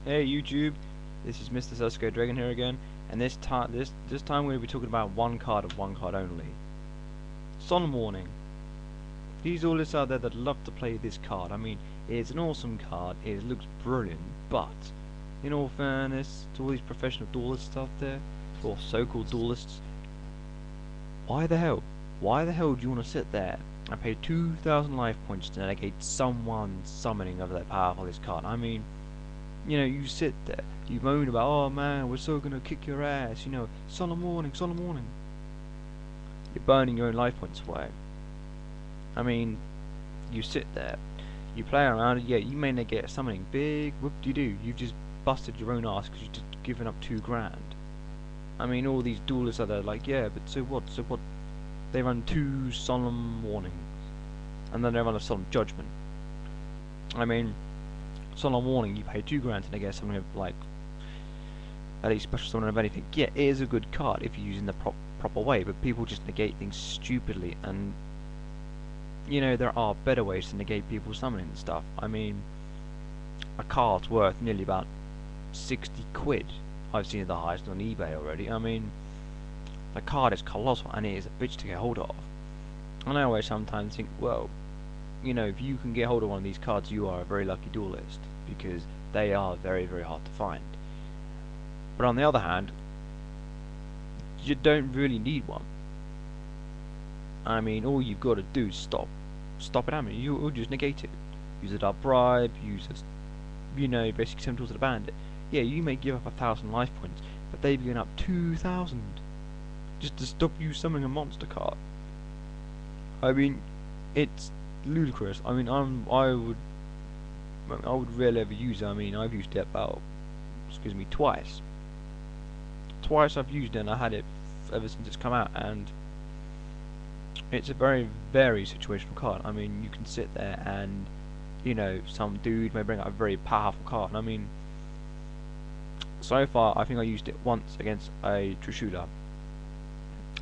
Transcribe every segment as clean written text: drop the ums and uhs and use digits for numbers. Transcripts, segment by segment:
Hey YouTube, this is MrSasukedragon here again, and this time we're going to be talking about one card and one card only. Solemn warning. These all out there that love to play this card. I mean, it's an awesome card. It looks brilliant, but in all fairness to all these professional duelists out there, or so-called duelists, why the hell? Why the hell do you want to sit there and pay 2,000 life points to negate someone summoning of that powerful this card? I mean, you sit there, you moan about, oh man, we're so gonna kick your ass, solemn warning, solemn warning. You're burning your own life points away. I mean, you sit there, you play around, yeah, you may not get summoning big, whoop-de-doo, you've just busted your own ass because you've just given up 2 grand. I mean, all these duelists are there like, yeah, but so what, They run 2 solemn warnings, and then they run a solemn judgment. I mean, solemn warning, you pay 2 grand to negate something of, like, at least special summon of anything. Yeah, it is a good card if you use it in the proper way, but people just negate things stupidly, and there are better ways to negate people summoning and stuff. I mean, a card's worth nearly about 60 quid. I've seen it the highest on eBay already. I mean, the card is colossal and it is a bitch to get hold of. And I always sometimes think, well, if you can get hold of one of these cards, you are a very lucky duelist, because they are very, very hard to find. But on the other hand, you don't really need one. I mean, all you've got to do is stop it. I mean, you'll just negate it. Use it up bribe, use it, basically 7 tools of the bandit. Yeah, you may give up 1,000 life points, but they've given up 2,000 just to stop you summoning a monster card. I mean, it's ludicrous. I mean, I would rarely ever use it. I mean, I've used it about, twice. Twice I've used it, and I had it ever since it's come out, and it's a very, very situational card. I mean, you can sit there and, some dude may bring out a very powerful card. And I mean, so far, I think I used it once against a Trishula,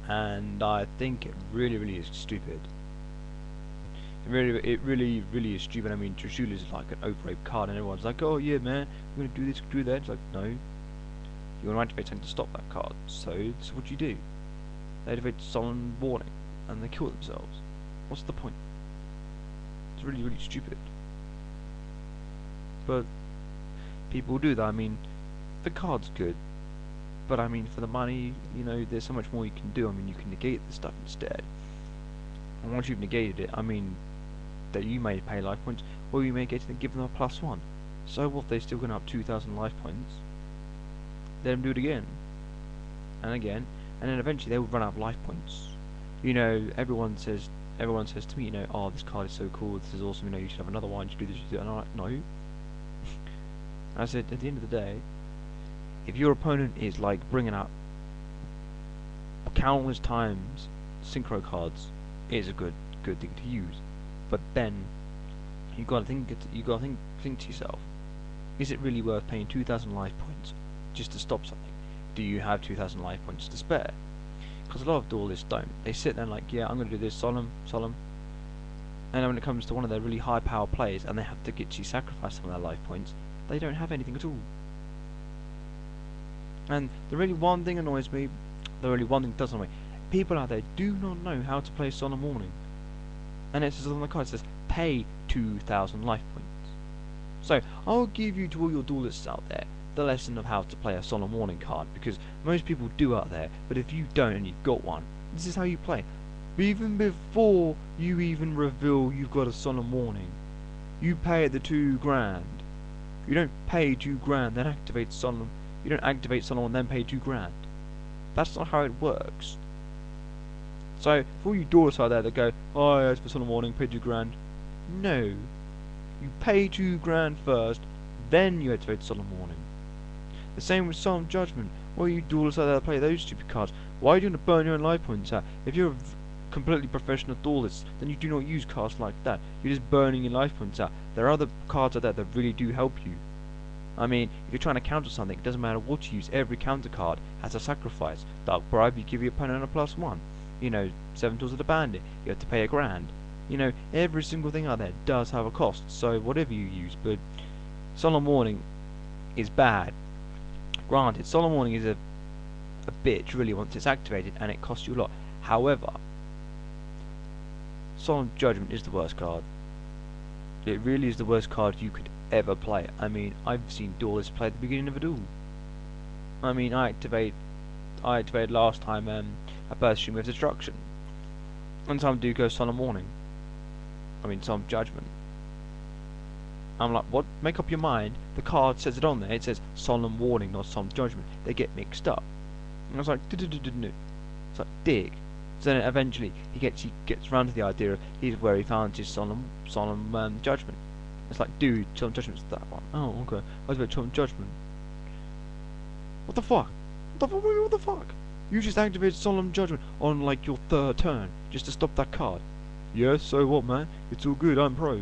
and I think it really, really is stupid. It really, really is stupid. I mean, Trishula is like an overrated card, and everyone's like, oh yeah, man, we're gonna do this, do that. It's like, no, you want to activate something to stop that card. So this is what you do. They activate solemn warning, and they kill themselves. What's the point? It's really, really stupid. But people do that. I mean, the card's good, but I mean, for the money, there's so much more you can do. I mean, you can negate the stuff instead. And once you've negated it, I mean, that you may pay life points, or you may get to give them a +1. So what if they're still going up 2,000 life points? Let them do it again, and again, and then eventually they will run out of life points. Everyone says to me, oh, this card is so cool, this is awesome, you should have another one, you should do this, you should do that. And I'm like, no. I said, at the end of the day, if your opponent is like bringing up countless times synchro cards, it is a good thing to use. But then you gotta think to yourself, is it really worth paying 2,000 life points just to stop something? Do you have 2,000 life points to spare? Because a lot of duelists don't. They sit there and like, yeah, I'm gonna do this solemn, and then when it comes to one of their really high power players and they have to get you sacrifice some of their life points, they don't have anything at all. And the really one thing annoys me, the really one thing does annoy me, people out there do not know how to play solemn warning. And it says on the card, it says pay 2,000 life points. So I'll give you, to all your duelists out there, the lesson of how to play a solemn warning card, because most people do out there, but if you don't and you've got one, this is how you play. Even before you even reveal you've got a solemn warning, you pay the 2 grand. You don't pay 2 grand, then activate solemn. You don't activate solemn and then pay 2 grand. That's not how it works. So, for all you duelists out there that go, oh yeah, it's for solemn warning, pay 2 grand. No. You pay 2 grand first, then you activate solemn warning. The same with solemn judgment. Why are you duelists out there that play those stupid cards? Why are you going to burn your own life points out? If you're a completely professional duelist, then you do not use cards like that. You're just burning your life points out. There are other cards out there that really do help you. I mean, if you're trying to counter something, it doesn't matter what you use, every counter card has a sacrifice. Dark Bribe, you give your opponent a +1. 7 tools of the bandit, you have to pay 1 grand. Every single thing out there does have a cost, so whatever you use, but solemn warning is bad. Granted, Solemn Warning is a bitch really once it's activated, and it costs you a lot. However, Solemn Judgment is the worst card. It really is the worst card you could ever play. I mean, I've seen duelists play at the beginning of a duel. I mean, I activated last time a burst stream of destruction. And some do go Solemn Warning. I mean, Solemn Judgment. I'm like, what? Make up your mind. The card says it on there. It says Solemn Warning, not Solemn Judgment. They get mixed up. And I was like, it's like, dig. So then eventually he gets round to the idea of here's where he found his solemn judgment. It's like, dude, Solemn Judgment's that one. Oh, okay. I was about Solemn Judgment. What the fuck? What the fuck? You just activated Solemn Judgment on like your 3rd turn just to stop that card. Yeah, so what, man? It's all good. I'm pro.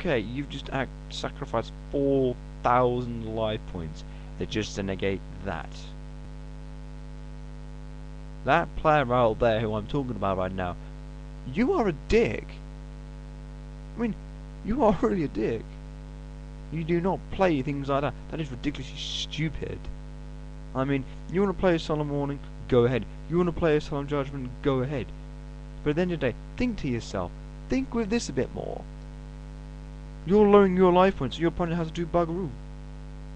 Okay, you've just sacrificed 4,000 life points just to negate that. That player out there who I'm talking about right now, you are a dick. I mean, you are really a dick. You do not play things like that. That is ridiculously stupid. I mean, you want to play a Solemn Warning? Go ahead. You want to play a Solemn Judgment? Go ahead. But at the end of the day, think to yourself. Think with this a bit more. You're lowering your life points, so your opponent has to do buggeroo.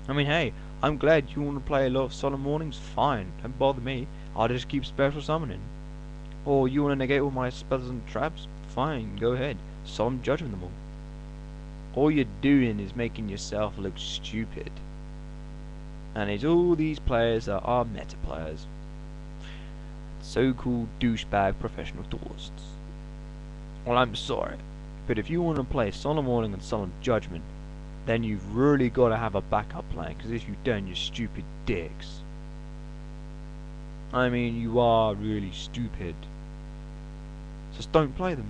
I mean, hey, I'm glad you want to play a lot of Solemn Warnings. Fine, don't bother me. I'll just keep special summoning. Or you want to negate all my spells and traps? Fine, go ahead. Solemn Judgment them all. All you're doing is making yourself look stupid. And it's all these players that are meta players. So-called douchebag professional duelists. Well, I'm sorry, but if you want to play Solemn Warning and Solemn Judgment, then you've really got to have a backup plan, because if you don't, you're stupid dicks. I mean, you are really stupid. Just don't play them.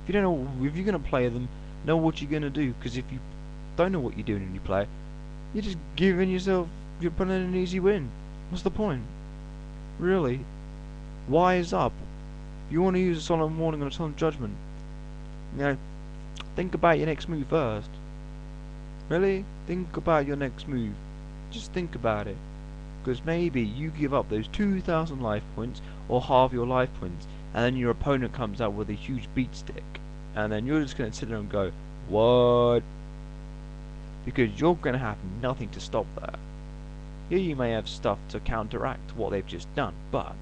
If you don't know, if you're gonna play them, know what you're gonna do. Because if you don't know what you're doing when you play, you're just giving yourself, your opponent an easy win. What's the point? Really? Wise up. If you want to use a Solemn Warning and a Solemn Judgment, you know, think about your next move first. Really? Think about your next move. Just think about it. Because maybe you give up those 2,000 life points or half your life points, and then your opponent comes out with a huge beat stick, and then you're just going to sit there and go, what? Because you're going to have nothing to stop that. Here you may have stuff to counteract what they've just done, but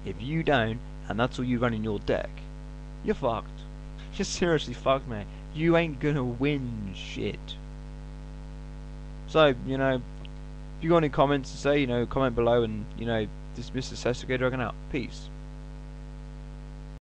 if you don't, and that's all you run in your deck, you're fucked. You're seriously fucked, man. You ain't gonna win shit. So, you know, if you got any comments to say, you know, comment below, and, you know, this MrSasukedragon out. Peace.